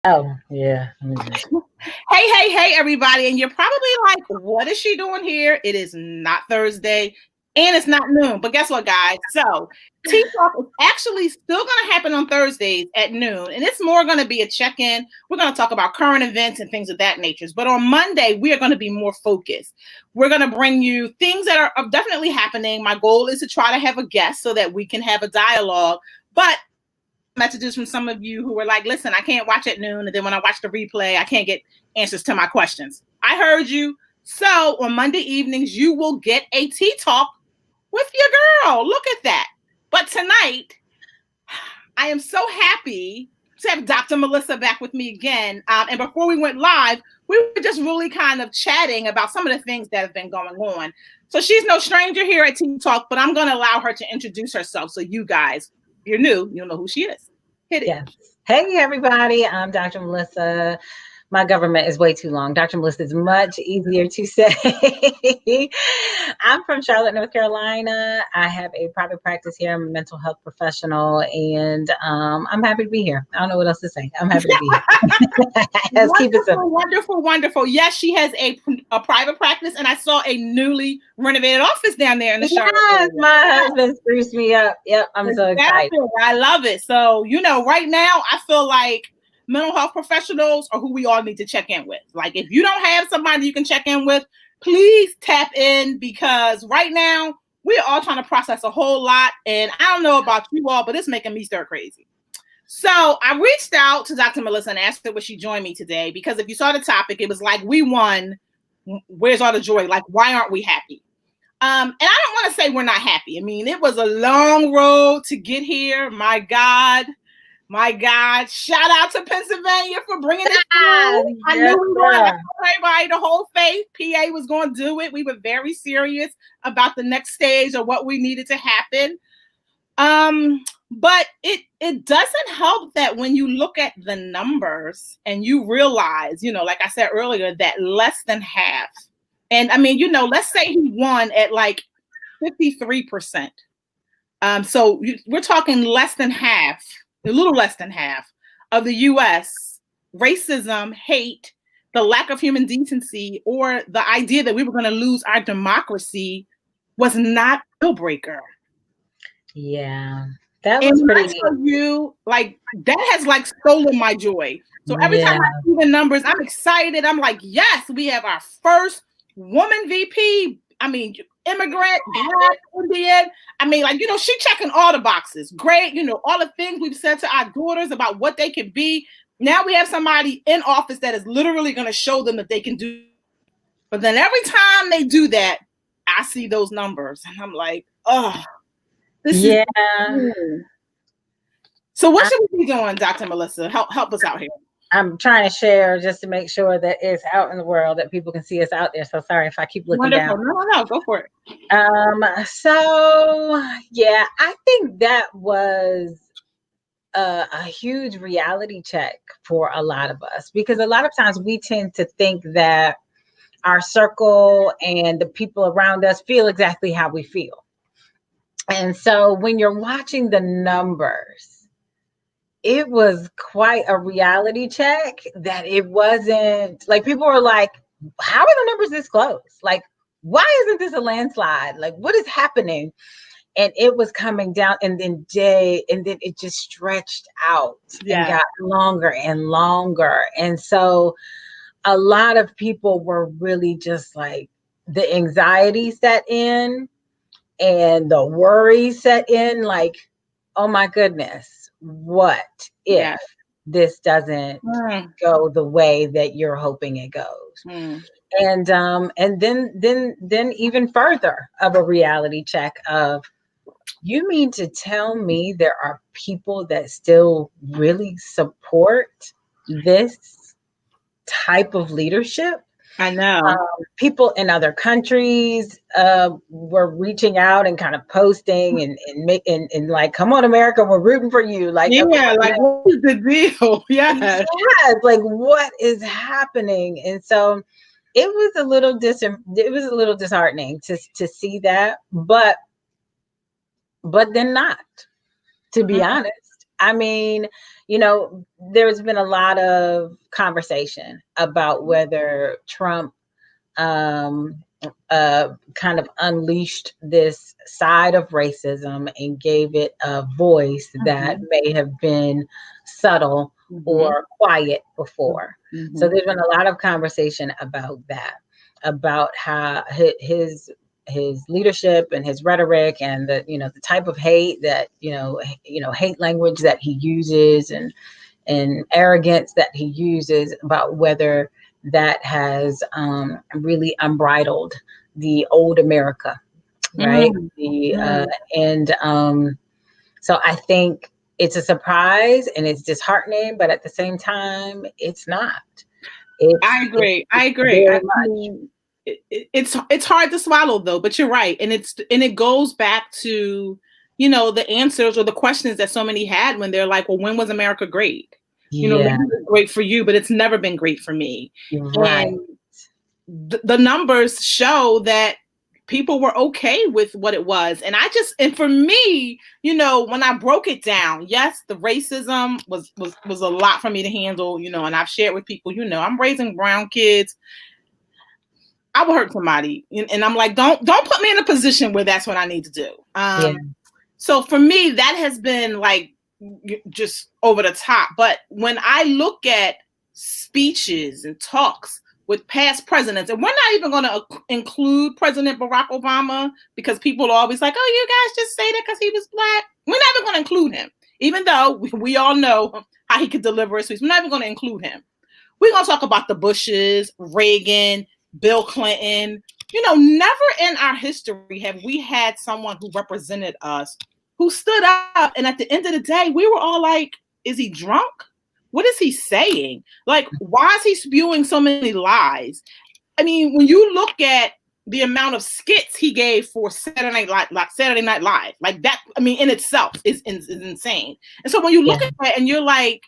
Oh, yeah. Hey, everybody. And you're probably like, what is she doing here? It is not Thursday and it's not noon. But guess what, guys? So, Tea Talk is actually still going to happen on Thursdays at noon. And it's more going to be a check in. We're going to talk about current events and things of that nature. But on Monday, we are going to be more focused. We're going to bring you things that are definitely happening. My goal is to try to have a guest so that we can have a dialogue. But messages from some of you who were like, listen, I can't watch at noon. And then when I watch the replay, I can't get answers to my questions. I heard you. So on Monday evenings, you will get a tea talk with your girl. Look at that. But tonight, I am so happy to have Dr. Melissa back with me again. And before we went live, we were just really kind of chatting about some of the things that have been going on. So she's no stranger here at Tea Talk, but I'm going to allow her to introduce herself. So you guys, if you're new, you'll know who she is. Hit it. Yes. Hey, everybody. I'm Dr. Melissa. My government is way too long. Dr. Melissa is much easier to say. I'm from Charlotte, North Carolina. I have a private practice here. I'm a mental health professional, and I'm happy to be here. I don't know what else to say. I'm happy to be here. Let's keep it simple. Wonderful. Yes, she has a private practice, and I saw a newly renovated office down there in the Charlotte area. My husband spruced me up. Yep, I'm so excited. I love it. So, right now, I feel like mental health professionals are who we all need to check in with. Like, if you don't have somebody you can check in with, please tap in, because right now we're all trying to process a whole lot. And I don't know about you all, but it's making me stir crazy. So I reached out to Dr. Melissa and asked her would she join me today, because if you saw the topic, it was like, we won. Where's all the joy? Like, why aren't we happy? And I don't want to say we're not happy. I mean, it was a long road to get here. My God. Shout out to Pennsylvania for bringing it through. I knew we were going to have everybody, the whole faith. PA was going to do it. We were very serious about the next stage or what we needed to happen. But it doesn't help that when you look at the numbers and you realize, like I said earlier, that less than half. And I mean, let's say he won at like 53%. So we're talking less than half. A little less than half of the U.S. racism, hate, the lack of human decency, or the idea that we were going to lose our democracy was not a deal breaker. Yeah, that was pretty. That has like stolen my joy. So every time I see the numbers, I'm excited. I'm like, yes, we have our first woman VP. I mean, immigrant, Black, Indian. I mean, she checking all the boxes. Great. All the things we've said to our daughters about what they can be. Now we have somebody in office that is literally going to show them that they can do. But then every time they do that, I see those numbers and I'm like, oh, this is. So what should we be doing, Dr. Melissa? Help us out here. I'm trying to share just to make sure that it's out in the world, that people can see us out there. So sorry if I keep looking down. No, go for it. So yeah, I think that was a huge reality check for a lot of us, because a lot of times we tend to think that our circle and the people around us feel exactly how we feel. And so when you're watching the numbers, it was quite a reality check that it wasn't like people were like, how are the numbers this close? Like, why isn't this a landslide? Like, what is happening? And it was coming down, and then it just stretched out and got longer and longer. And so a lot of people were really just like, the anxiety set in and the worry set in, like, oh my goodness, what if this doesn't go the way that you're hoping it goes? And then even further of a reality check of, you mean to tell me there are people that still really support this type of leadership? I know. People in other countries were reaching out and kind of posting and like, come on, America, we're rooting for you. Like, what is the deal? Yes, like, what is happening? And so it was a little disheartening to see that, but then not, to be honest. I mean, there's been a lot of conversation about whether Trump kind of unleashed this side of racism and gave it a voice that may have been subtle or quiet before. So there's been a lot of conversation about that, about how his leadership and his rhetoric and the type of hate that hate language that he uses and arrogance that he uses, about whether that has really unbridled the old America, right? So I think it's a surprise and it's disheartening, but at the same time, it's not. I agree. It's hard to swallow though, but you're right, and it goes back to the answers or the questions that so many had when they're like, well, when was America great? Maybe it's great for you, but it's never been great for me. Right. And the numbers show that people were okay with what it was. And for me, when I broke it down, yes, the racism was a lot for me to handle, and I've shared with people, I'm raising brown kids. I will hurt somebody. And I'm like, don't put me in a position where that's what I need to do. So for me, that has been like just over the top. But when I look at speeches and talks with past presidents, and we're not even going to include President Barack Obama, because people are always like, oh, you guys just say that because he was Black. We're not even going to include him, even though we all know how he could deliver a speech. We're not even going to include him. We're going to talk about the Bushes, Reagan, Bill Clinton. Never in our history have we had someone who represented us, who stood up, and at the end of the day, we were all like, is he drunk? What is he saying? Like, why is he spewing so many lies? I mean, when you look at the amount of skits he gave for Saturday Night Live, like that, I mean, in itself is insane. And so when you look at that and you're like,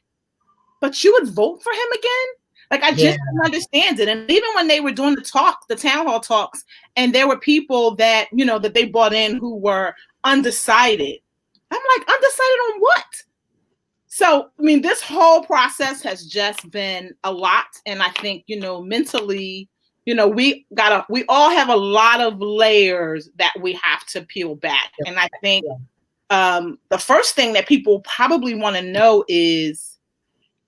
but you would vote for him again? Like, I just don't understand it. And even when they were doing the town hall talks, and there were people that, that they brought in who were undecided. I'm like, undecided on what? So, I mean, this whole process has just been a lot. And I think, mentally, we all have a lot of layers that we have to peel back. And I think the first thing that people probably want to know is,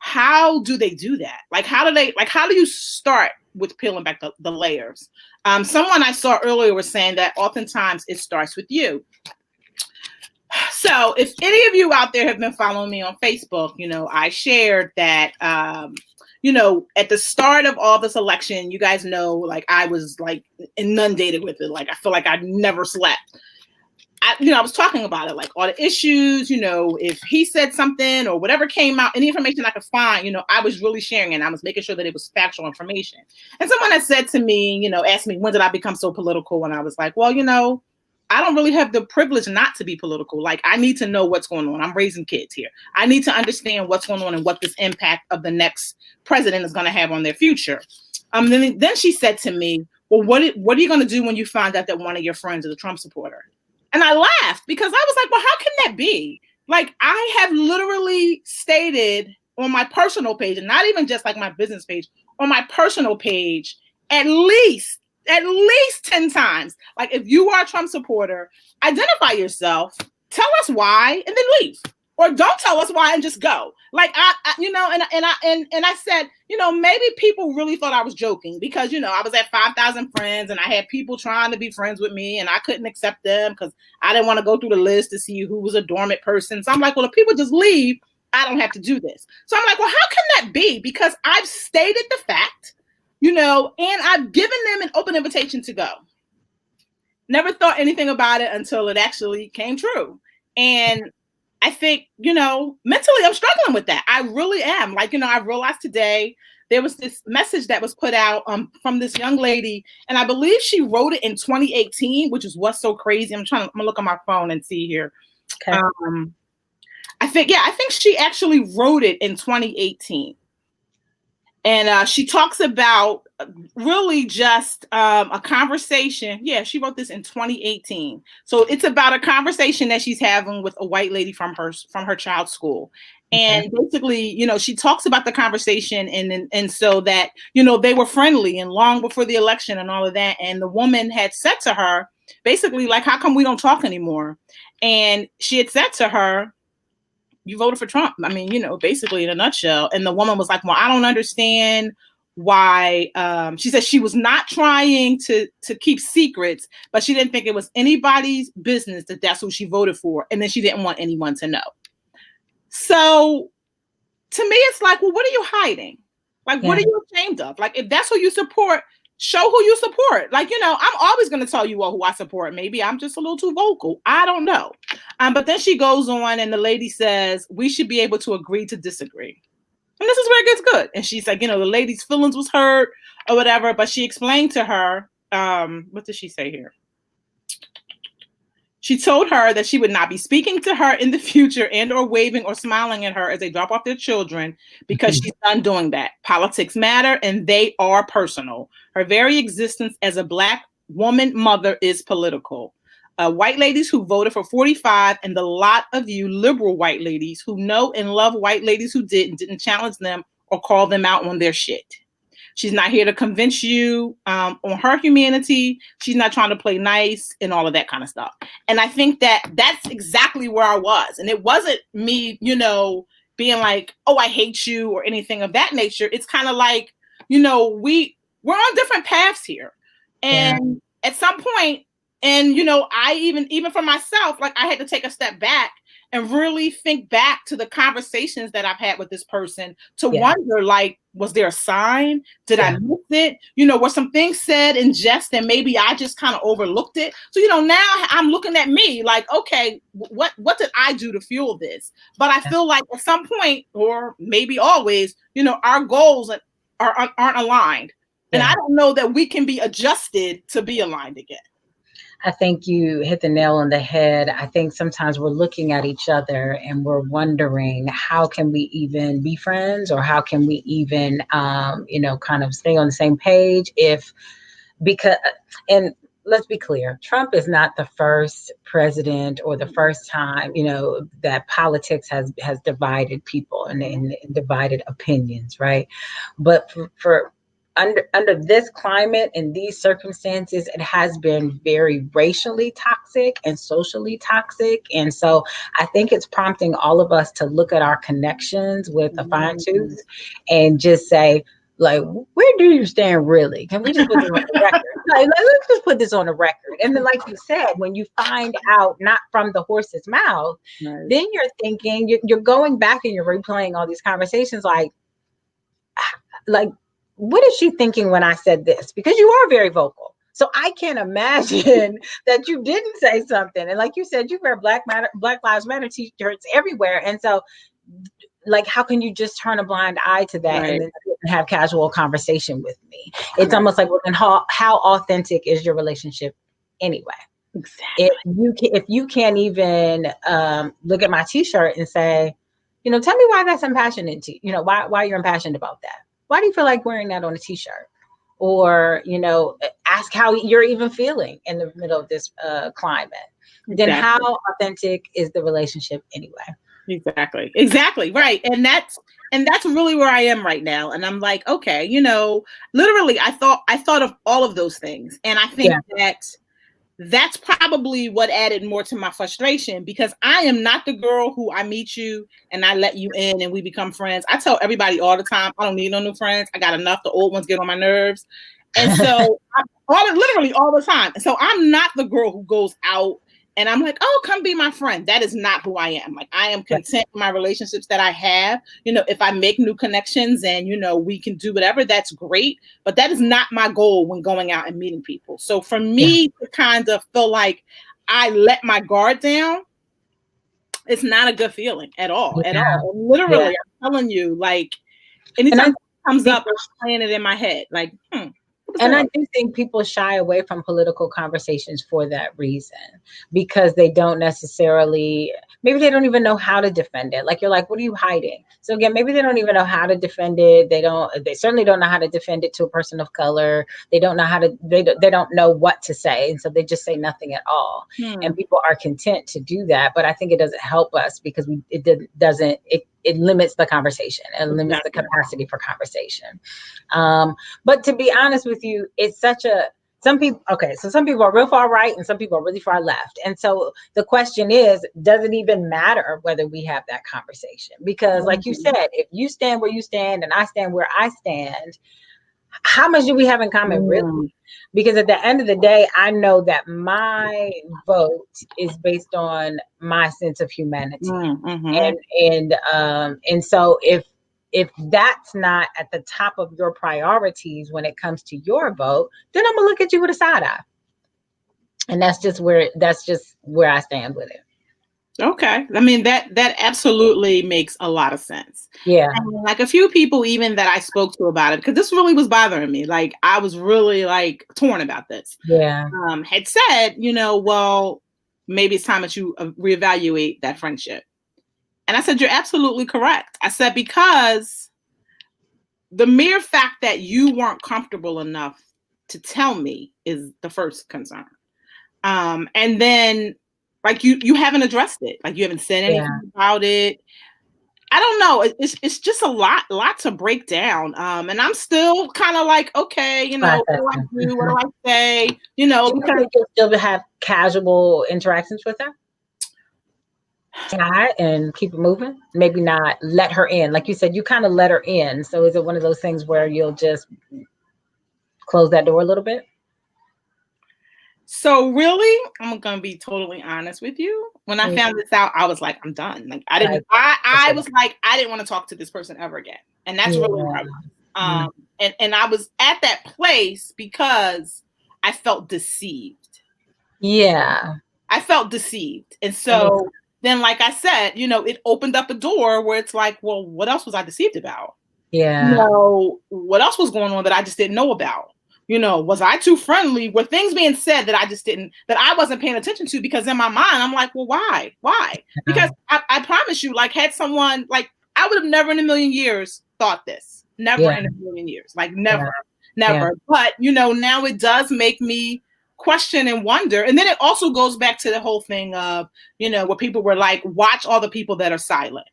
how do they do that? How do you start with peeling back the layers? Someone I saw earlier was saying that oftentimes it starts with you. So if any of you out there have been following me on Facebook, I shared that, at the start of all this election, you guys know, like, I was like inundated with it. Like, I feel like I never slept. I was talking about it, like all the issues, if he said something or whatever came out, any information I could find, I was really sharing it. I was making sure that it was factual information. And someone had said to me, asked me, when did I become so political? And I was like, well, I don't really have the privilege not to be political. Like, I need to know what's going on. I'm raising kids here. I need to understand what's going on and what this impact of the next president is going to have on their future. Then she said to me, well, what are you going to do when you find out that one of your friends is a Trump supporter? And I laughed because I was like, well, how can that be? Like, I have literally stated on my personal page, and not even just like my business page, on my personal page, at least 10 times. Like, if you are a Trump supporter, identify yourself, tell us why, and then leave. Or don't tell us why and just go. Like, I said, maybe people really thought I was joking because, I was at 5,000 friends and I had people trying to be friends with me and I couldn't accept them because I didn't want to go through the list to see who was a dormant person. So I'm like, well, if people just leave, I don't have to do this. So I'm like, well, how can that be? Because I've stated the fact, and I've given them an open invitation to go. Never thought anything about it until it actually came true. And I think, mentally I'm struggling with that. I really am. Like, I realized today there was this message that was put out from this young lady, and I believe she wrote it in 2018, which is what's so crazy. I'm gonna look on my phone and see here. Okay. I think she actually wrote it in 2018. And she talks about really just a conversation. Yeah, she wrote this in 2018. So it's about a conversation that she's having with a white lady from her child's school. And basically, you know, she talks about the conversation and so that, you know, they were friendly and long before the election and all of that. And the woman had said to her, basically, like, how come we don't talk anymore? And she had said to her, you voted for Trump. I mean, you know, basically in a nutshell. And the woman was like, well, I don't understand why. She said she was not trying to keep secrets, but she didn't think it was anybody's business that that's who she voted for. And then she didn't want anyone to know. So to me, it's like, well, what are you hiding? Like, what are you ashamed of? Like, if that's who you support, show who you support. Like, you know, I'm always going to tell you all who I support. Maybe I'm just a little too vocal. I don't know. But then she goes on and the lady says, we should be able to agree to disagree. And this is where it gets good. And she's like, you know, the lady's feelings was hurt or whatever. But she explained to her, what did she say here? She told her that she would not be speaking to her in the future and or waving or smiling at her as they drop off their children because she's done doing that. Politics matter and they are personal. Her very existence as a Black woman mother is political. White ladies who voted for 45 and the lot of you liberal white ladies who know and love white ladies who didn't challenge them or call them out on their shit. She's not here to convince you on her humanity. She's not trying to play nice and all of that kind of stuff. And I think that that's exactly where I was. And it wasn't me, you know, being like, oh, I hate you or anything of that nature. It's kind of like, you know, we're on different paths here. And at some point, and, you know, I even for myself, like I had to take a step back and really think back to the conversations that I've had with this person to wonder, like, was there a sign? Did I miss it? You know, were some things said in jest and maybe I just kind of overlooked it? So, you know, now I'm looking at me like, okay, what did I do to fuel this? But I feel like at some point, or maybe always, you know, our goals aren't aligned. And I don't know that we can be adjusted to be aligned again. I think you hit the nail on the head. I think sometimes we're looking at each other and we're wondering, how can we even be friends, or how can we even, you know, kind of stay on the same page and let's be clear, Trump is not the first president or the first time, you know, that politics has divided people and divided opinions, right? But for under this climate and these circumstances, it has been very racially toxic and socially toxic. And so I think it's prompting all of us to look at our connections with a fine tooth and just say, like, where do you stand really? Can we just put this on the record? Like, let's just put this on the record. And then, like you said, when you find out not from the horse's mouth, then you're thinking, you're going back and you're replaying all these conversations like, what is she thinking when I said this? Because you are very vocal. So I can't imagine that you didn't say something. And like you said, you wear Black Lives Matter t-shirts everywhere. And so, like, how can you just turn a blind eye to that and then have casual conversation with me? It's almost like, well, then how authentic is your relationship anyway? Exactly. If you can't even look at my t-shirt and say, you know, tell me why that's impassionate to you, know, why you're impassioned about that. Why do you feel like wearing that on a t-shirt? Or, you know, ask how you're even feeling in the middle of this climate. Then how authentic is the relationship anyway? Exactly. Right. And that's really where I am right now. And I'm like, okay, you know, literally I thought of all of those things. And I think that's probably what added more to my frustration, because I am not the girl who I meet you and I let you in and we become friends. I tell everybody all the time, I don't need no new friends. I got enough. The old ones get on my nerves. And so literally all the time. So I'm not the girl who goes out and I'm like, oh, come be my friend. That is not who I am. Like, I am content in my relationships that I have. You know, if I make new connections and, you know, we can do whatever, that's great. But that is not my goal when going out and meeting people. So for me to kind of feel like I let my guard down, it's not a good feeling at all. At all. And literally, I'm telling you, like, anytime it comes up, I'm playing it in my head. Like, And I do think people shy away from political conversations for that reason, because they don't necessarily, maybe they don't even know how to defend it. Like, you're like, what are you hiding? So again, maybe they don't even know how to defend it. They certainly don't know how to defend it to a person of color. They don't know how to, they don't know what to say. And so they just say nothing at all. And people are content to do that. But I think it doesn't help us, because it limits the conversation and limits the capacity for conversation. But to be honest with you, it's some people are real far right and some people are really far left. And so the question is, does it even matter whether we have that conversation? Because like you said, if you stand where you stand and I stand where I stand, how much do we have in common, really? Because at the end of the day, I know that my vote is based on my sense of humanity. And so if that's not at the top of your priorities when it comes to your vote, then I'm gonna look at you with a side eye. And that's just where I stand with it. Okay. I mean, that absolutely makes a lot of sense. Yeah. And like a few people even that I spoke to about it, because this really was bothering me. Like, I was really like torn about this. Yeah. Had said, well, maybe it's time that you reevaluate that friendship. And I said, you're absolutely correct. I said, because the mere fact that you weren't comfortable enough to tell me is the first concern. And then, like, you haven't addressed it. Like, you haven't said anything about it. I don't know. It's just a lot to break down. And I'm still kind of like, okay, what do I do? What do I say? Do you think you'll still have casual interactions with her? Try and keep it moving. Maybe not let her in. Like you said, you kind of let her in. So is it one of those things where you'll just close that door a little bit? So really, I'm gonna be totally honest with you. When I found this out, I was like, I'm done. Like, I didn't. I was like, I didn't want to talk to this person ever again. And that's really where I was. And I was at that place because I felt deceived. Yeah, I felt deceived, and so then, like I said, it opened up a door where it's like, well, what else was I deceived about? Yeah. What else was going on that I just didn't know about? Was I too friendly? Were things being said that I wasn't paying attention to? Because in my mind, I'm like, well, why? Because I promise you, like, had someone, like, I would have never in a million years thought this. Never in a million years. Like, never. But, now it does make me question and wonder. And then it also goes back to the whole thing of, where people were like, watch all the people that are silent.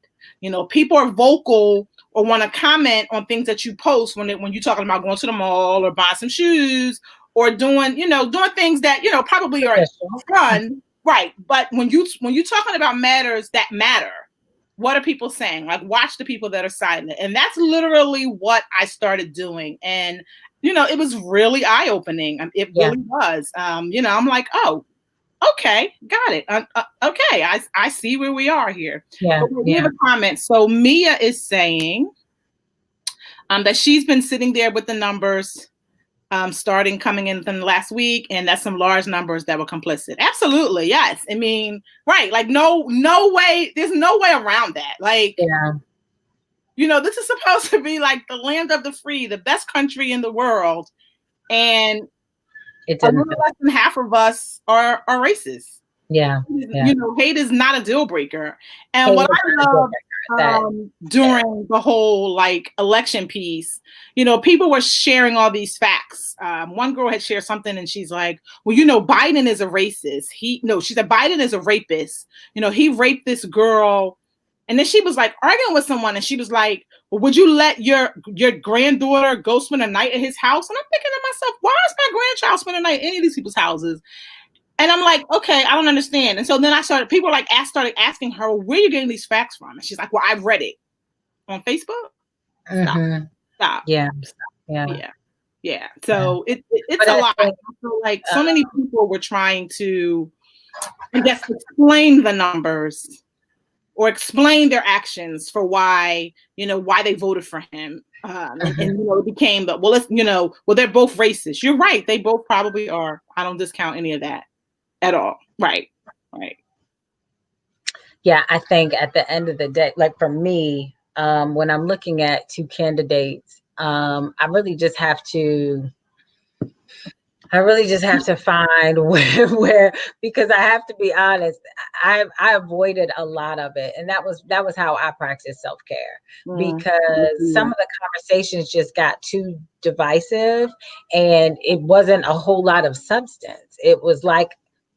People are vocal or want to comment on things that you post when you're talking about going to the mall or buying some shoes or doing things that, probably are fun. Right. But when you're talking about matters that matter, what are people saying? Like, watch the people that are silent. And that's literally what I started doing. And, it was really eye-opening. It really was. I'm like, oh, okay, got it. Okay, I see where we are here. Yeah, we have a comment. So Mia is saying that she's been sitting there with the numbers coming in from last week, and that's some large numbers that were complicit. Absolutely, yes. I mean, right? Like, no way. There's no way around that. Like, this is supposed to be like the land of the free, the best country in the world, and a little less than half of us are racist. Yeah. Hate is not a deal breaker. And what I love during the whole like election piece, people were sharing all these facts. One girl had shared something and she's like, well, Biden is a racist. She said Biden is a rapist. He raped this girl. And then she was like arguing with someone and she was like, well, would you let your granddaughter go spend a night at his house? And I'm thinking to myself, why is my grandchild spending a night at any of these people's houses? And I'm like, okay, I don't understand. And so then people started asking her, well, where are you getting these facts from? And she's like, well, I've read it on Facebook. Stop. Yeah. So it's a lot. I feel like so many people were trying to, I guess, explain the numbers or explain their actions for why they voted for him. And it became they're both racist. You're right. They both probably are. I don't discount any of that at all. Right. Yeah. I think at the end of the day, like for me, when I'm looking at two candidates, I really just have to I really just have to find where, because I have to be honest, I avoided a lot of it, and that was how I practice self-care, because some of the conversations just got too divisive, and it wasn't a whole lot of substance. It was like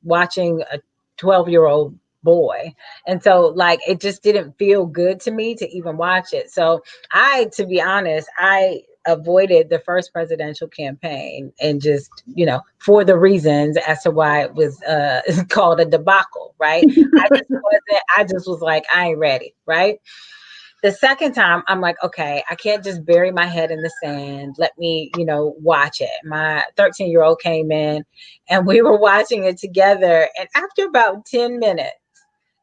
watching a 12-year-old boy, and so like it just didn't feel good to me to even watch it. So to be honest, I avoided the first presidential campaign, and just, for the reasons as to why it was called a debacle, right? I just was like, I ain't ready, right? The second time, I'm like, okay, I can't just bury my head in the sand. Let me, watch it. My 13-year-old came in, and we were watching it together. And after about 10 minutes,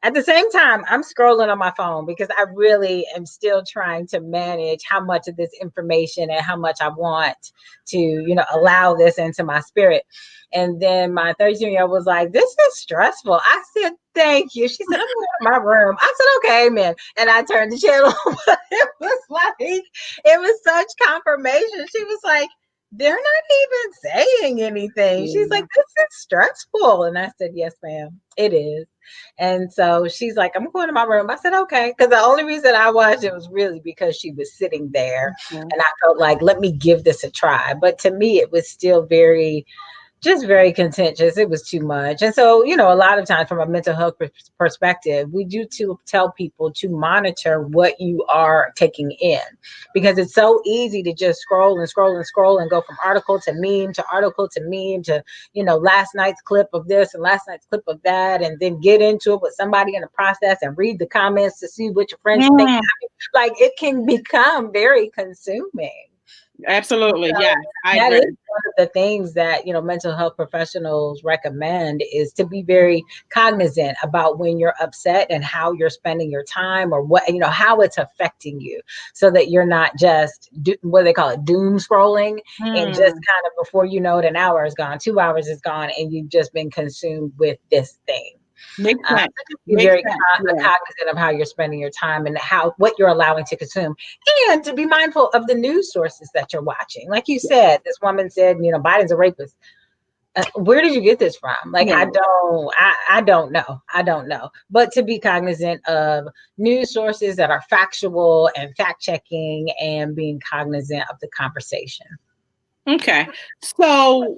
at the same time, I'm scrolling on my phone, because I really am still trying to manage how much of this information and how much I want to, allow this into my spirit. And then my 13-year-old was like, this is stressful. I said, thank you. She said, I'm going to my room. I said, okay, amen. And I turned the channel. But it was such confirmation. She was like, they're not even saying anything. She's like, this is stressful. And I said, yes, ma'am, it is. And so she's like, I'm going to my room. I said, okay. Because the only reason I watched it was really because she was sitting there. And I felt like, let me give this a try. But to me, it was still very contentious. It was too much. And so, a lot of times from a mental health perspective, we do tell people to monitor what you are taking in, because it's so easy to just scroll and scroll and scroll and go from article to meme to article to meme to, last night's clip of this and last night's clip of that, and then get into it with somebody in the process and read the comments to see what your friends think. Like, it can become very consuming. Absolutely. Yeah. That is one of the things that, mental health professionals recommend, is to be very cognizant about when you're upset and how you're spending your time, or what, how it's affecting you, so that you're not just what they call it, doom scrolling, and just kind of, before you know it, an hour is gone, 2 hours is gone, and you've just been consumed with this thing. Makes sense. Be very cognizant of how you're spending your time, and what you're allowing to consume, and to be mindful of the news sources that you're watching. Like you said, this woman said, Biden's a rapist. Where did you get this from? Like, I don't know. I don't know. But to be cognizant of news sources that are factual and fact checking, and being cognizant of the conversation. Okay. So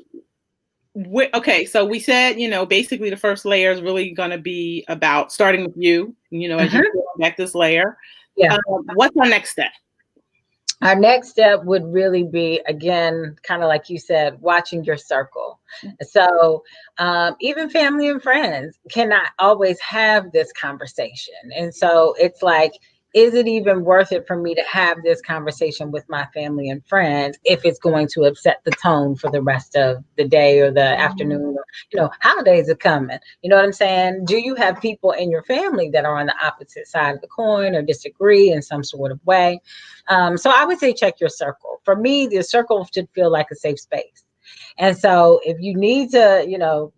so we said, basically the first layer is really going to be about starting with you, as you peel back this layer. Yeah. What's our next step? Our next step would really be, again, kind of like you said, watching your circle. So even family and friends cannot always have this conversation. And so it's like, is it even worth it for me to have this conversation with my family and friends if it's going to upset the tone for the rest of the day or the afternoon? Or, holidays are coming. You know what I'm saying? Do you have people in your family that are on the opposite side of the coin, or disagree in some sort of way? So I would say check your circle. For me, the circle should feel like a safe space. And so if you need to,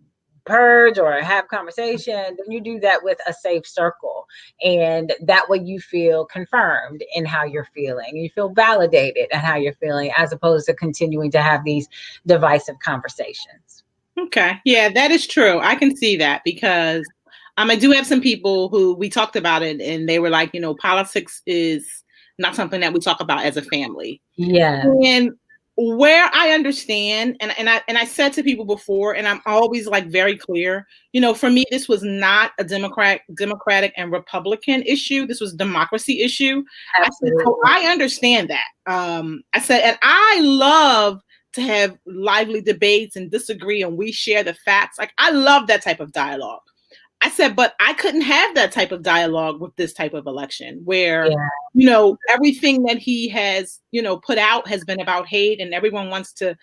purge or have conversation, then you do that with a safe circle. And that way you feel confirmed in how you're feeling. You feel validated in how you're feeling, as opposed to continuing to have these divisive conversations. Okay. Yeah, that is true. I can see that, because I do have some people who, we talked about it, and they were like, politics is not something that we talk about as a family. Yeah. And where I understand, and I said to people before, and I'm always like very clear, for me, this was not a Democratic and Republican issue. This was a democracy issue. I understand that. I said, and I love to have lively debates and disagree, and we share the facts. Like, I love that type of dialogue. I said, but I couldn't have that type of dialogue with this type of election, where, everything that he has, put out has been about hate, and everyone wants to,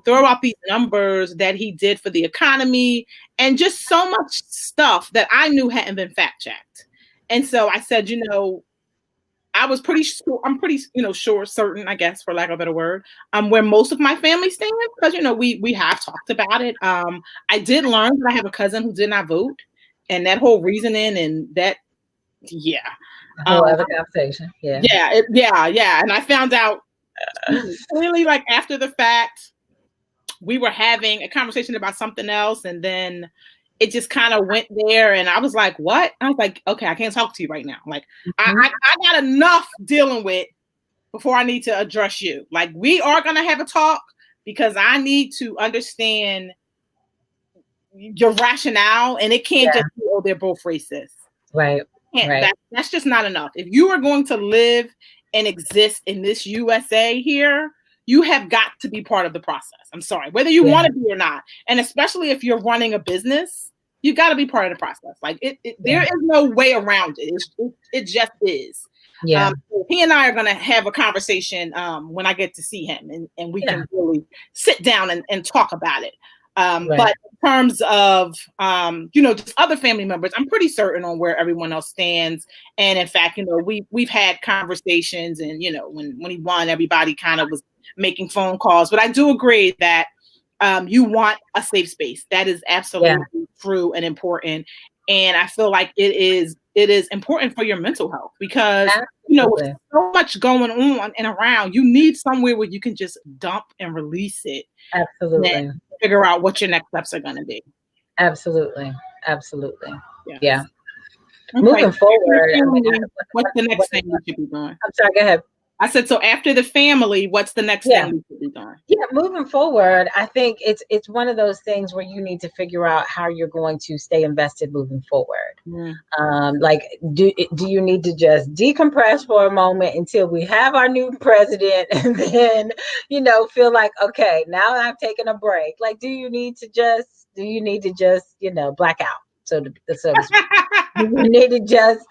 throw out these numbers that he did for the economy, and just so much stuff that I knew hadn't been fact checked. And so I said, I was pretty sure, I'm pretty, certain, I guess, for lack of a better word, where most of my family stands, because, we have talked about it. I did learn that I have a cousin who did not vote. And that whole reasoning, and that, a whole other conversation. Yeah. And I found out clearly, like, after the fact, we were having a conversation about something else, and then it just kind of went there, and I was like, what? I was like, okay, I can't talk to you right now. Like, I got enough dealing with before I need to address you. Like, we are going to have a talk because I need to understand your rationale, and it can't just be, oh, they're both racist. Right. That's just not enough. If you are going to live and exist in this USA here, you have got to be part of the process. I'm sorry, whether you want to be or not. And especially if you're running a business, you got to be part of the process. Like there is no way around it. It just is. Yeah. He and I are going to have a conversation when I get to see him, and we can really sit down and talk about it. But in terms of, just other family members, I'm pretty certain on where everyone else stands. And in fact, we've had conversations, and, when he won, everybody kind of was making phone calls. But I do agree that you want a safe space. That is absolutely true and important. And I feel like it is important for your mental health because, with so much going on and around, you need somewhere where you can just dump and release it. Absolutely. And figure out what your next steps are going to be. Absolutely. Yeah. Okay. Moving forward, what's the next thing we should be doing? I'm sorry, go ahead. I said, so after the family, what's the next thing we should be doing? Yeah, moving forward, I think it's one of those things where you need to figure out how you're going to stay invested moving forward. Like, do you need to just decompress for a moment until we have our new president, and then, feel like, okay, now I've taken a break. Like, do you need to just, black out? So to speak. You need to just,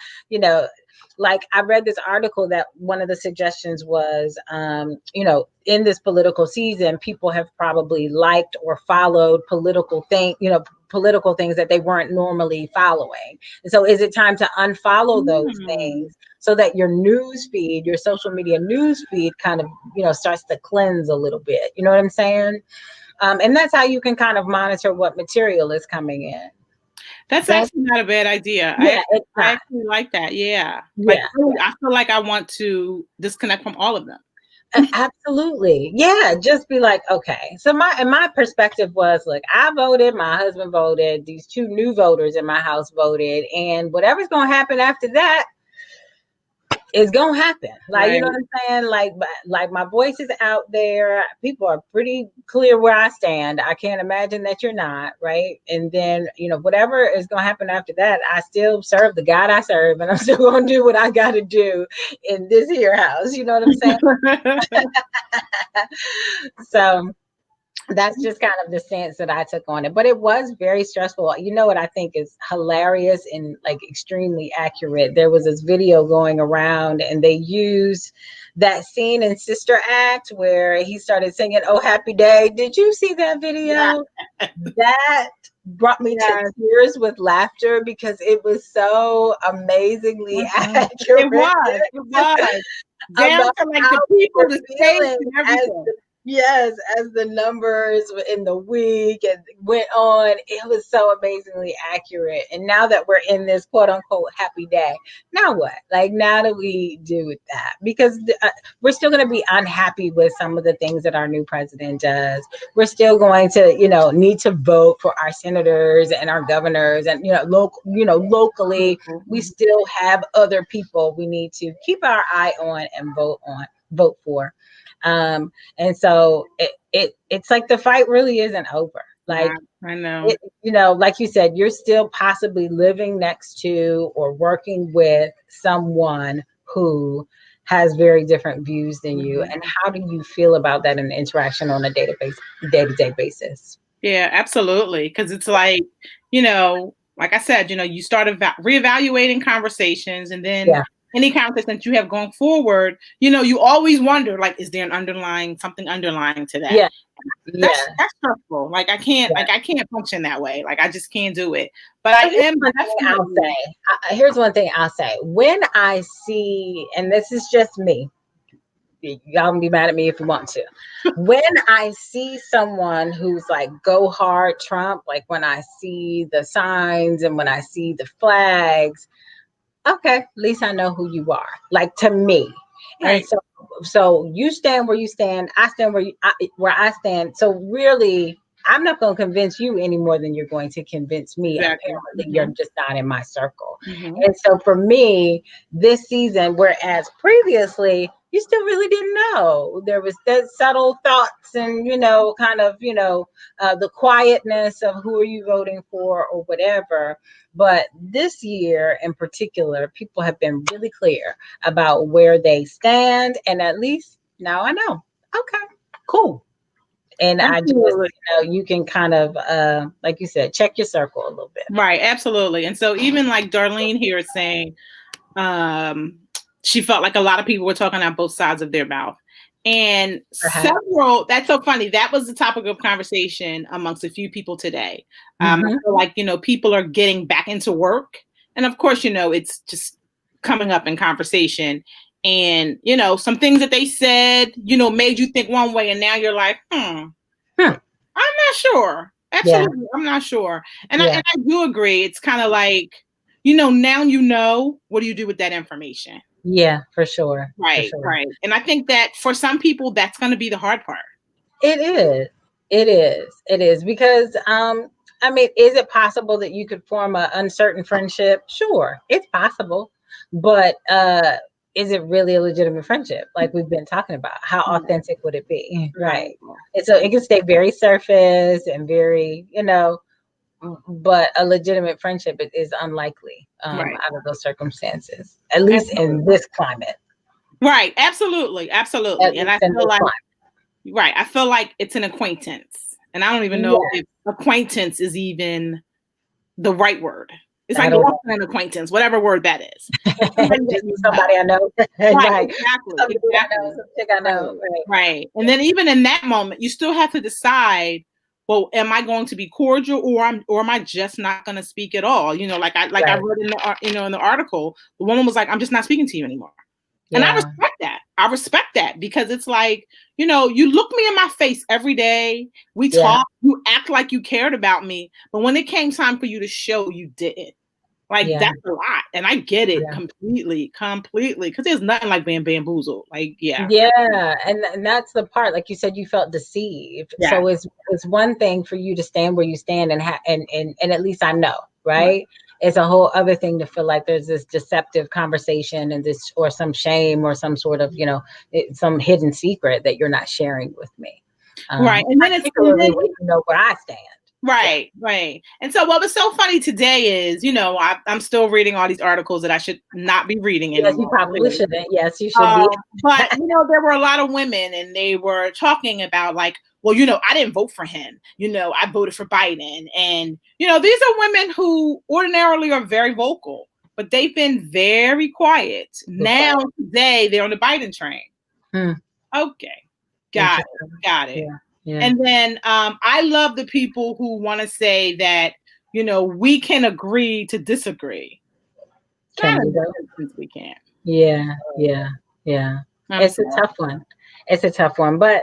like, I read this article that one of the suggestions was, in this political season, people have probably liked or followed political things that they weren't normally following. And so is it time to unfollow those things so that your news feed, your social media news feed kind of, starts to cleanse a little bit? You know what I'm saying? And that's how you can kind of monitor what material is coming in. That's actually not a bad idea. Yeah, I actually like that. Yeah. Like, I feel like I want to disconnect from all of them. Absolutely. Yeah. Just be like, okay. So my perspective was, like, I voted, my husband voted, these two new voters in my house voted, and whatever's going to happen after that is going to happen. Like, you know what I'm saying? Like my voice is out there. People are pretty clear where I stand. I can't imagine that you're not, right? And then, whatever is going to happen after that, I still serve the God I serve, and I'm still going to do what I got to do in this here house. You know what I'm saying? So that's just kind of the stance that I took on it. But it was very stressful. You know what I think is hilarious and, like, extremely accurate? There was this video going around, and they used that scene in Sister Act where he started singing "Oh Happy Day." Did you see that video? Yeah. That brought me to tears with laughter because it was so amazingly accurate. It was. Down to, like, the people, the stage, and everything. As the numbers in the week and went on, it was so amazingly accurate. And now that we're in this quote unquote happy day, now what? Like, now do we do with that? Because we're still going to be unhappy with some of the things that our new president does. We're still going to, need to vote for our senators and our governors, and locally, we still have other people we need to keep our eye on and vote for. And so it's like the fight really isn't over. Like, I know, like you said, you're still possibly living next to or working with someone who has very different views than you. And how do you feel about that in interaction on a day-to-day basis? Yeah, absolutely. Because it's like, like I said, you start reevaluating conversations, and then any conversation that you have going forward, you always wonder, like, is there something underlying to that? That's stressful. Like, I can't function that way. Like, I just can't do it. But here's one thing I'll say. When I see, and this is just me, y'all can be mad at me if you want to. When I see someone who's like, go hard Trump, like when I see the signs and when I see the flags, okay, at least I know who you are, like, to me. Right. And so So you stand where you stand. I stand where I stand. So really, I'm not going to convince you any more than you're going to convince me. Exactly. Apparently, you're just not in my circle. Mm-hmm. And so for me, this season, whereas previously you still really didn't know, there was that subtle thoughts and kind of the quietness of who are you voting for or whatever. But this year in particular, people have been really clear about where they stand, and at least now I know. Okay, cool. And I just, Absolutely. you can kind of, like you said, check your circle a little bit. Right, absolutely. And so even like Darlene here is saying, she felt like a lot of people were talking out both sides of their mouth. And several, that's so funny. That was the topic of conversation amongst a few people today. I feel like, people are getting back into work. And of course, it's just coming up in conversation. And, some things that they said, made you think one way. And now you're like, I'm not sure. Absolutely. Yeah. I'm not sure. And, I do agree. It's kind of like, now what do you do with that information? Yeah, for sure. Right, for sure. Right. And I think that for some people, that's going to be the hard part. It is. It is. Because, is it possible that you could form an uncertain friendship? Sure, it's possible. But is it really a legitimate friendship? Like we've been talking about, how authentic would it be? Right. And so it can stay very surface and very, but a legitimate friendship is unlikely out of those circumstances, at least in this climate. Right. Absolutely. And I feel like, I feel like it's an acquaintance, and I don't even know if acquaintance is even the right word. It's like an acquaintance, whatever word that is. Somebody I know. Right. Exactly. I know. Right. And then even in that moment, you still have to decide, well, am I going to be cordial or am I just not going to speak at all? Like I read in the in the article, the woman was like, I'm just not speaking to you anymore. Yeah. And I respect that because it's like, you look me in my face every day. We talk, you act like you cared about me. But when it came time for you to show, you didn't. Like, that's a lot. And I get it completely. Because there's nothing like being bamboozled. Like, Yeah. And that's the part, like you said, you felt deceived. Yeah. So it's one thing for you to stand where you stand and at least I know, right? It's a whole other thing to feel like there's this deceptive conversation and or some shame or some sort of, some hidden secret that you're not sharing with me. Right. And then it's when you know where I stand. Right. And so what was so funny today is, I'm still reading all these articles that I should not be reading anymore. Yes, you probably shouldn't. Yes, you should be. But, there were a lot of women and they were talking about like, well, I didn't vote for him. I voted for Biden. And, these are women who ordinarily are very vocal, but they've been very quiet. Now, today, they're on the Biden train. Okay. Got it. Yeah. Yeah. And then I love the people who want to say that, we can agree to disagree. We can. Yeah. It's a tough one. But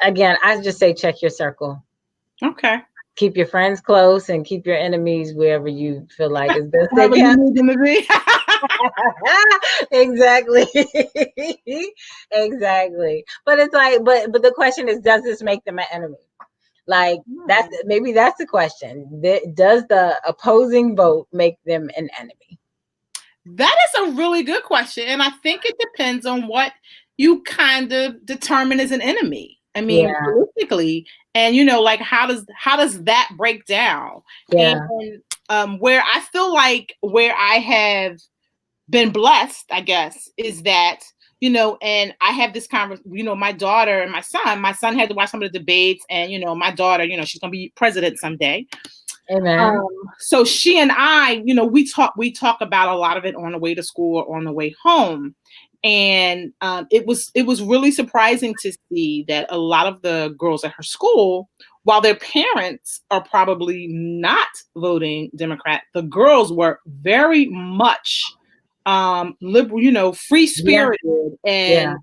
again, I just say check your circle. Okay. Keep your friends close and keep your enemies wherever you feel like is best they can. Exactly. But it's like, but the question is, does this make them an enemy? Like that's the question. Does the opposing vote make them an enemy? That is a really good question. And I think it depends on what you kind of determine as an enemy. I mean, politically, and like how does that break down? Yeah. And where I feel like where I have been blessed, I guess, is that, and I have this conversation, my daughter and my son had to watch some of the debates, and, my daughter, she's going to be president someday. Amen. So she and I, we talk about a lot of it on the way to school or on the way home. And it was really surprising to see that a lot of the girls at her school, while their parents are probably not voting Democrat, the girls were very much liberal, free-spirited and,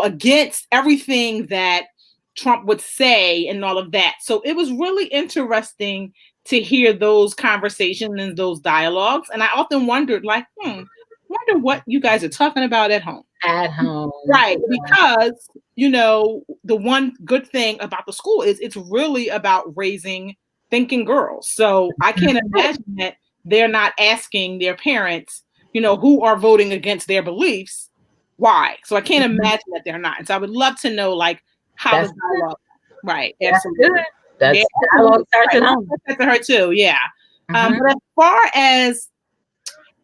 against everything that Trump would say and all of that. So it was really interesting to hear those conversations and those dialogues. And I often wondered, like, wonder what you guys are talking about at home. at home. Right. Because, the one good thing about the school is it's really about raising thinking girls. So I can't imagine that they're not asking their parents, who are voting against their beliefs, why. So I can't imagine that they're not. And so I would love to know, like, how the dialogue. Right. Absolutely. That's dialogue starts at home. To her too. Yeah. But as far as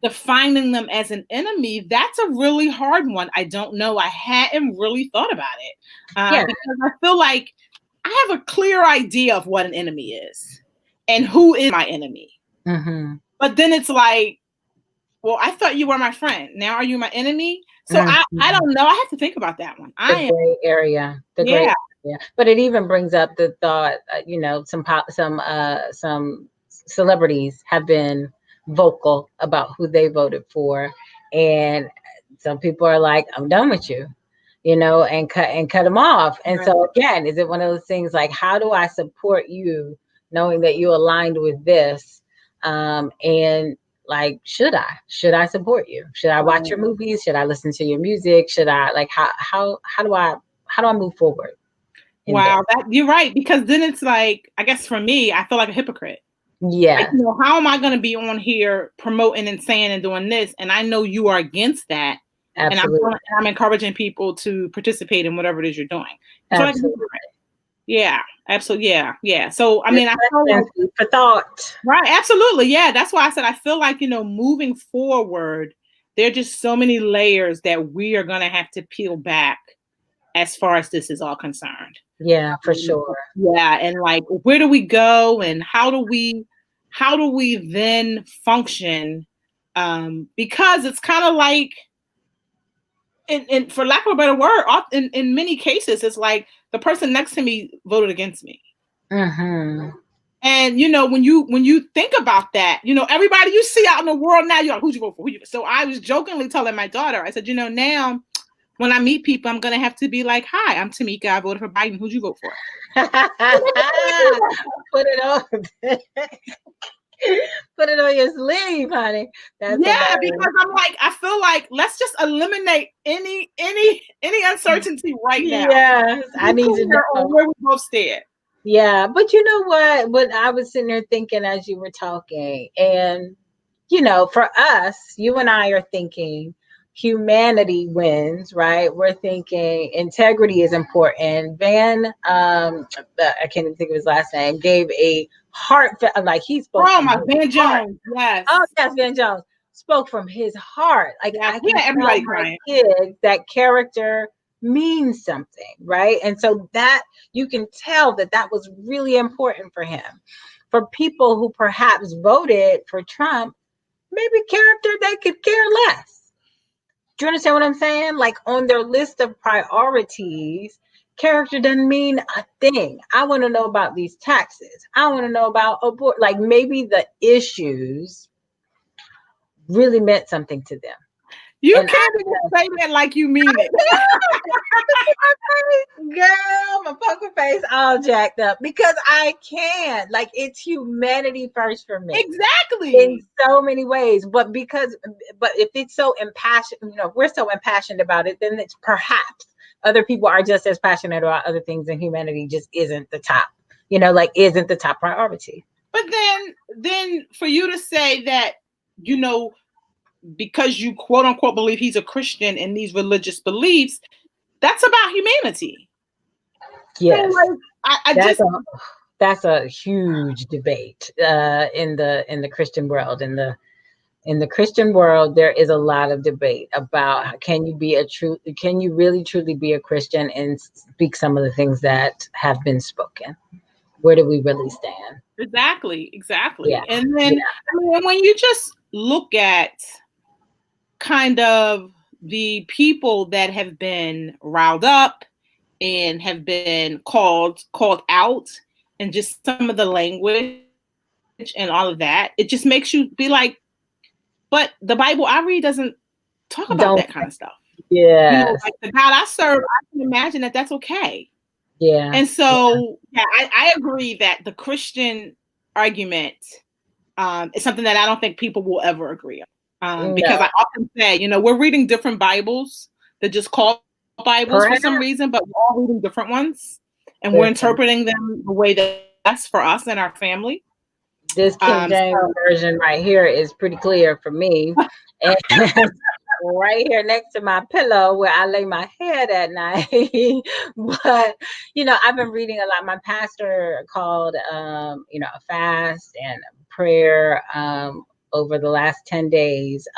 defining them as an enemy, that's a really hard one. I don't know. I hadn't really thought about it because I feel like I have a clear idea of what an enemy is and who is my enemy. But then it's like, well, I thought you were my friend. Now are you my enemy? So I don't know. I have to think about that one. The gray area. Gray area. But it even brings up the thought, some celebrities have been vocal about who they voted for, and some people are like, I'm done with you, and cut them off. And so again, is it one of those things like, how do I support you knowing that you aligned with this, and like, should I support you? Should I watch your movies? Should I listen to your music? Should I, like, how do I move forward? Wow, you're right, because then it's like, I guess for me, I feel like a hypocrite. Yeah. Like, how am I going to be on here promoting and saying and doing this? And I know you are against that. Absolutely. And I'm encouraging people to participate in whatever it is you're doing. Absolutely. Yeah, absolutely. Yeah. So, I mean, I feel like, for thought. Right. Absolutely. Yeah. That's why I said, I feel like, moving forward, there are just so many layers that we are going to have to peel back as far as this is all concerned. Yeah, for sure. Yeah. And like, where do we go and how do we then function? Because it's kind of like, in for lack of a better word, in many cases, it's like the person next to me voted against me. And when you think about that, everybody you see out in the world now, you're like, who'd you vote for? So I was jokingly telling my daughter, I said, now when I meet people, I'm gonna have to be like, hi, I'm Tamika. I voted for Biden. Who'd you vote for? Put it on. Put it on your sleeve, honey. That's hilarious. Because I'm like, I feel like let's just eliminate any uncertainty right now. Yes, I need to know where we both stand. Yeah, but you know what? What I was sitting there thinking as you were talking, and for us, you and I are thinking humanity wins, right? We're thinking integrity is important. Van, I can't even think of his last name, gave a heartfelt, like he spoke. Oh, my Van Jones, yes. Oh, yes, Van Jones spoke from his heart. Like, I can everybody tell my kids that character means something, right? And so that you can tell that was really important for him. For people who perhaps voted for Trump, maybe character they could care less. Do you understand what I'm saying? Like, on their list of priorities, character doesn't mean a thing. I want to know about these taxes. I want to know about abort. Like, maybe the issues really meant something to them. You can't even say that like you mean it. Girl, my poker face all jacked up because I can. Like, it's humanity first for me. Exactly. In so many ways. But if it's so impassioned, we're so impassioned about it, then it's perhaps other people are just as passionate about other things, and humanity just isn't the top, isn't the top priority. But then for you to say that, because you quote unquote believe he's a Christian in these religious beliefs, that's about humanity. Yes. So, like, that's a huge debate in the Christian world. In the Christian world, there is a lot of debate about can you really truly be a Christian and speak some of the things that have been spoken? Where do we really stand? Exactly. Yeah. And then when you just look at kind of the people that have been riled up and have been called out, and just some of the language and all of that, it just makes you be like, but the Bible I read doesn't talk about that kind of stuff. Yeah. Like the God I serve, I can imagine that that's okay. Yeah. And so, I agree that the Christian argument is something that I don't think people will ever agree on. Because I often say, we're reading different Bibles, that just call Bibles for some reason, but we're all reading different ones, and we're interpreting them the way that's best for us and our family. This King James version right here is pretty clear for me. And right here next to my pillow where I lay my head at night. But, I've been reading a lot. My pastor called, a fast and prayer over the last 10 days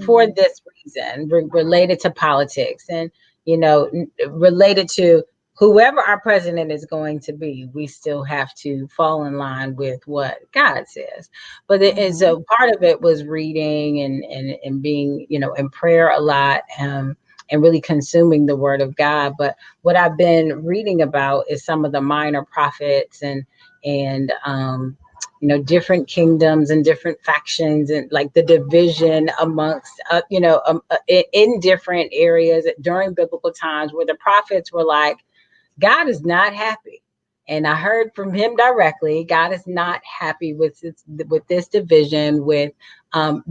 for this reason, related to politics and, related to whoever our president is going to be. We still have to fall in line with what God says. But so part of it was reading and being, in prayer a lot and really consuming the word of God. But what I've been reading about is some of the minor prophets and different kingdoms and different factions and like the division amongst, in different areas during biblical times where the prophets were like, God is not happy. And I heard from him directly, God is not happy with this division, with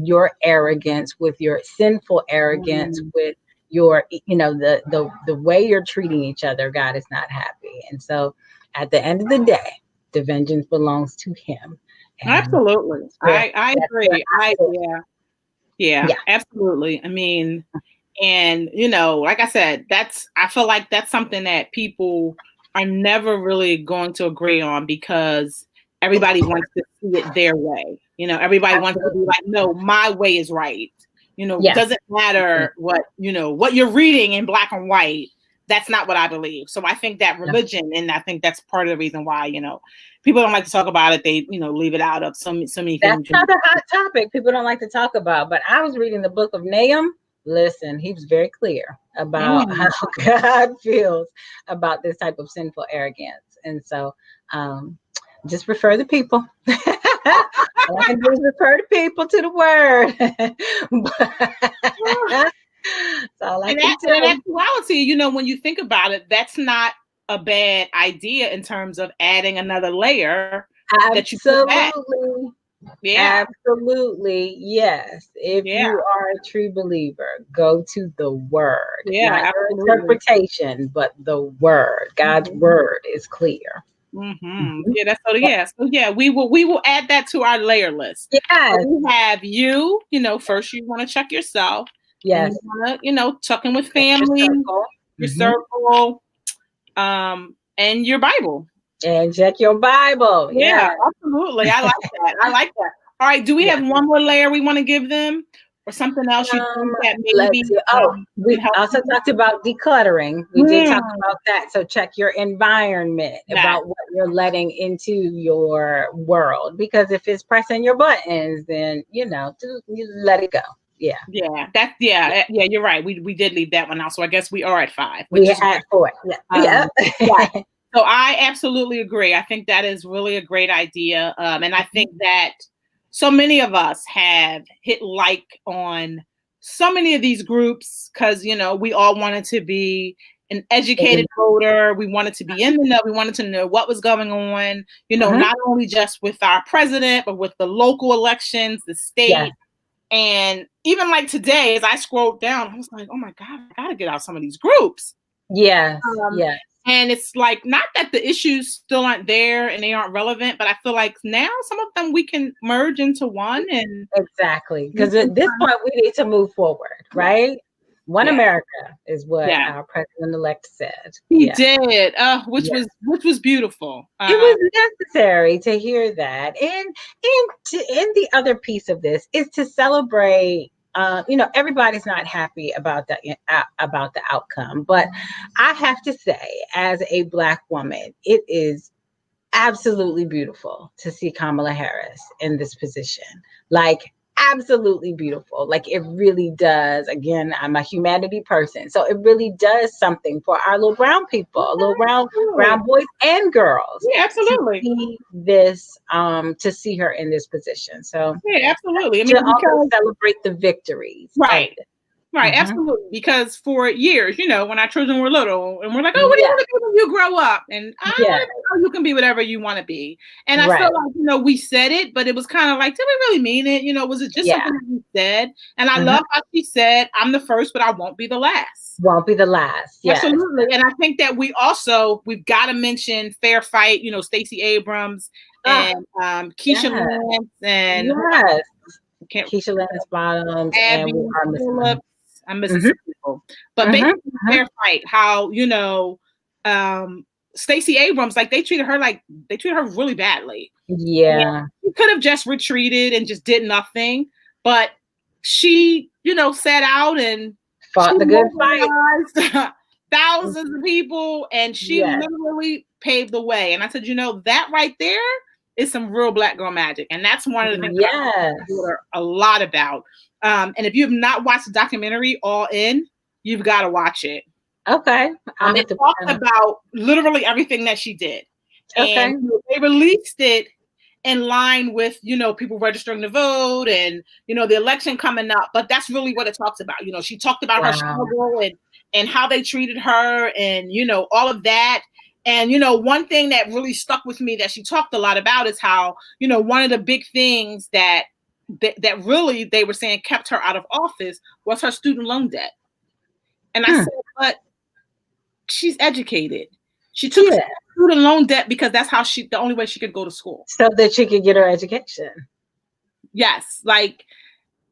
your arrogance, with your sinful arrogance, with your, the way you're treating each other. God is not happy. And so at the end of the day, the vengeance belongs to him. And absolutely. I agree. Yeah, absolutely. I mean, and, like I said, I feel like that's something that people are never really going to agree on because everybody wants to see it their way. Everybody wants to be like, no, my way is right. It doesn't matter what you're reading in black and white. That's not what I believe. So I think that religion, and I think that's part of the reason why, people don't like to talk about it. They, leave it out of so many things. That's another hot topic people don't like to talk about. But I was reading the book of Nahum. Listen, he was very clear about how God feels about this type of sinful arrogance. And so just refer the people. All I can do is refer the people to the word. That's all I can do. In actuality, when you think about it, that's not a bad idea in terms of adding another layer. Absolutely. Yeah, absolutely. Yes. If you are a true believer, go to the word. Not your interpretation, but the word. God's word is clear. Yeah, we will add that to our layer list. Yeah. So we have you, first you want to check yourself. Yes. And you want to, check in with family, your circle, and your Bible. And check your Bible. Yeah, absolutely. I like that. All right. Do we have one more layer we want to give them, or something else you think that maybe? We also talked about decluttering. We did talk about that. So check your environment about what you're letting into your world, because if it's pressing your buttons, then you let it go. Yeah. You're right. We did leave that one out. So I guess we are at 5. We had 4. Yeah. So I absolutely agree. I think that is really a great idea. And I think that so many of us have hit like on so many of these groups because, we all wanted to be an educated voter. We wanted to be in the know. We wanted to know what was going on, not only just with our president, but with the local elections, the state. Yeah. And even like today, as I scrolled down, I was like, oh my God, I got to get out some of these groups. Yes. And it's like, not that the issues still aren't there and they aren't relevant, but I feel like now some of them we can merge into one. And exactly. Because at this point we need to move forward, right? One America is what our president-elect said. He did, which was beautiful. It was necessary to hear that. And the other piece of this is to celebrate. Everybody's not happy about the outcome, but I have to say, as a Black woman, it is absolutely beautiful to see Kamala Harris in this position. Like, absolutely beautiful. Like, it really does. Again, I'm a humanity person, so it really does something for our little brown people, little brown boys and girls. Yeah, absolutely. To see this, to see her in this position. So yeah, absolutely. I mean, to also celebrate the victories. Right. Right, absolutely. Because for years, when our children were little, and we're like, oh, what do you want to do when you grow up? And I you can be whatever you want to be. And I Right. feel like, we said it, but it was kind of like, did we really mean it? Was it just something that we said? And I love how she said, I'm the first, but I won't be the last. Won't be the last. Yes. Absolutely. And I think that we've got to mention Fair Fight, Stacey Abrams and Keisha Lance and Keisha Lance Bottoms Abby and we are missing Phillips. I'm missing some people. But basically Fair Fight, how, Stacey Abrams, like they treated her really badly. Yeah. She could have just retreated and just did nothing, but she, sat out and fought the good fight. Thousands of people, and she literally paved the way. And I said, that right there is some real Black girl magic. And that's one of the things I hear a lot about. And if you have not watched the documentary All In, you've got to watch it. Okay. It talks about literally everything that she did. Okay. And they released it in line with, people registering to vote and, the election coming up. But that's really what it talks about. She talked about her struggle and how they treated her and, all of that. And, one thing that really stuck with me that she talked a lot about is how, one of the big things that really they were saying kept her out of office was her student loan debt. And I said, but she's educated. She took student loan debt because that's how the only way she could go to school. So that she could get her education. Yes. Like,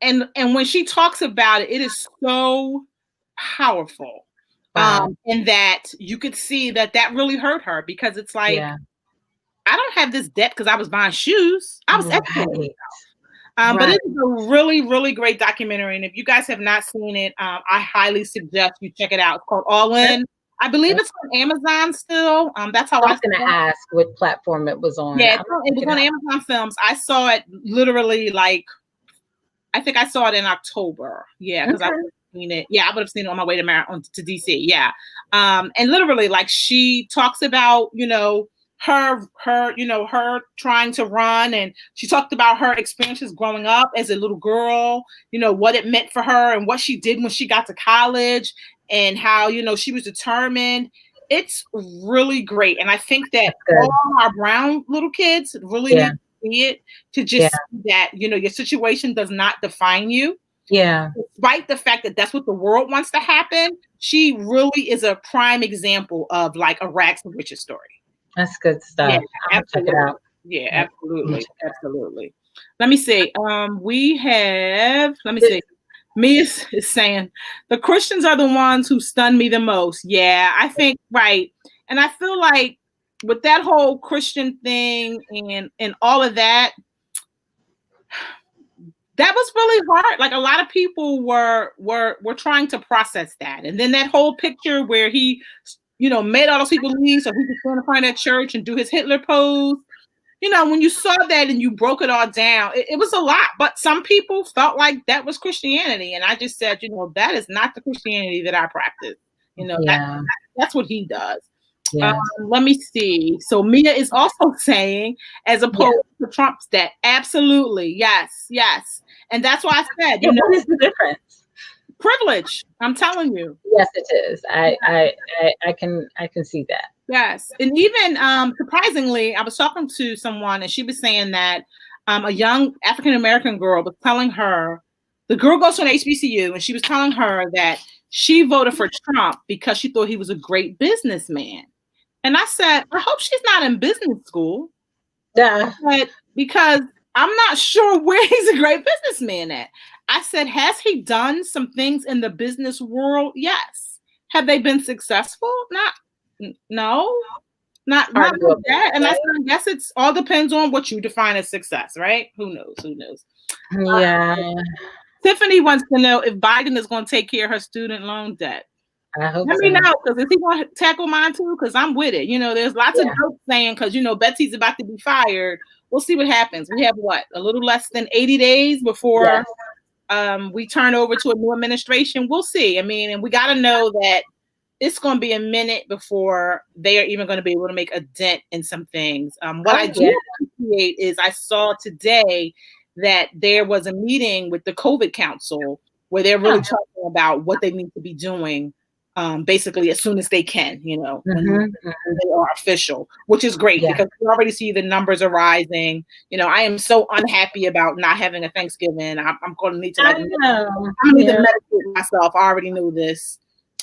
and when she talks about it, it is so powerful. And that you could see that really hurt her because it's like, I don't have this debt because I was buying shoes. I was educated. But it is a really, really great documentary. And if you guys have not seen it, I highly suggest you check it out. It's called All In. I believe it's on Amazon still. That's how I was going to ask what platform it was on. Yeah, it was on Amazon Films. I saw it literally I think I saw it in October. Yeah, because I would have seen it. Yeah, I would have seen it on my way to DC. Yeah. And literally, she talks about, her trying to run, and she talked about her experiences growing up as a little girl, what it meant for her and what she did when she got to college and how, she was determined. It's really great. And I think that all our brown little kids really need to see it to just see that, your situation does not define you. Yeah. Despite the fact that that's what the world wants to happen, she really is a prime example of a rags to riches story. That's good stuff. Yeah, absolutely. Check it out. Yeah, absolutely. Absolutely. Let me see. Let me see. Mia is saying the Christians are the ones who stun me the most. Yeah, I think right. And I feel like with that whole Christian thing and all of that, that was really hard. Like a lot of people were trying to process that. And then that whole picture where he made all those people leave so he could stand in front of that church and do his Hitler pose. When you saw that and you broke it all down, it was a lot. But some people felt like that was Christianity. And I just said, that is not the Christianity that I practice. That's what he does. Yeah. Let me see. So Mia is also saying, as opposed to Trump's debt, absolutely. Yes. And that's why I said, what is the difference? Privilege. I'm telling you. Yes, it is. I can see that. Yes. And even surprisingly, I was talking to someone and she was saying that a young African-American girl was telling her, the girl goes to an HBCU and she was telling her that she voted for Trump because she thought he was a great businessman. And I said, I hope she's not in business school. Yeah. But because I'm not sure where he's a great businessman at. I said, has he done some things in the business world? Yes. Have they been successful? No. Not like that. And I said, I guess it's all depends on what you define as success, right? Who knows? Yeah. Tiffany wants to know if Biden is going to take care of her student loan debt. I hope Let me know, because is he going to tackle mine too? Because I'm with it. There's lots of jokes saying, because, Betsy's about to be fired. We'll see what happens. We have a little less than 80 days before we turn over to a new administration. We'll see. I mean, and we got to know that it's going to be a minute before they are even going to be able to make a dent in some things. What I do appreciate is I saw today that there was a meeting with the COVID Council where they're really talking about what they need to be doing basically as soon as they can, when Mm-hmm. they are official, which is great Yeah. because we already see the numbers are rising. I am so unhappy about not having a Thanksgiving. I'm going to need to I know. I'm going to need to medicate myself. I already knew this.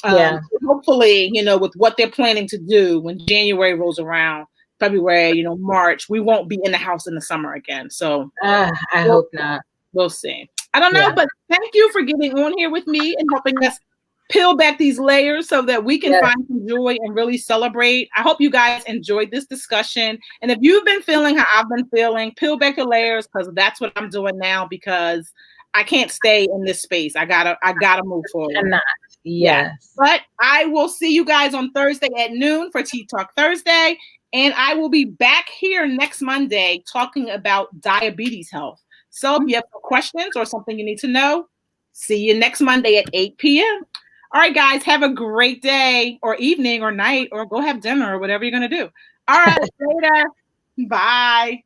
Yeah. Hopefully, with what they're planning to do when January rolls around, February, March, we won't be in the house in the summer again. So I we'll, hope not. we'll see. I don't know, Yeah. but thank you for getting on here with me and helping us peel back these layers so that we can Yes. find some joy and really celebrate. I hope you guys enjoyed this discussion. And if you've been feeling how I've been feeling, peel back the layers, because that's what I'm doing now, because I can't stay in this space. I gotta move forward. Cannot. Yeah. Yes. But I will see you guys on Thursday at noon for Tea Talk Thursday. And I will be back here next Monday talking about diabetes health. So if you have questions or something you need to know, see you next Monday at 8 p.m. All right, guys, have a great day or evening or night, or go have dinner or whatever you're going to do. All right, later. Bye.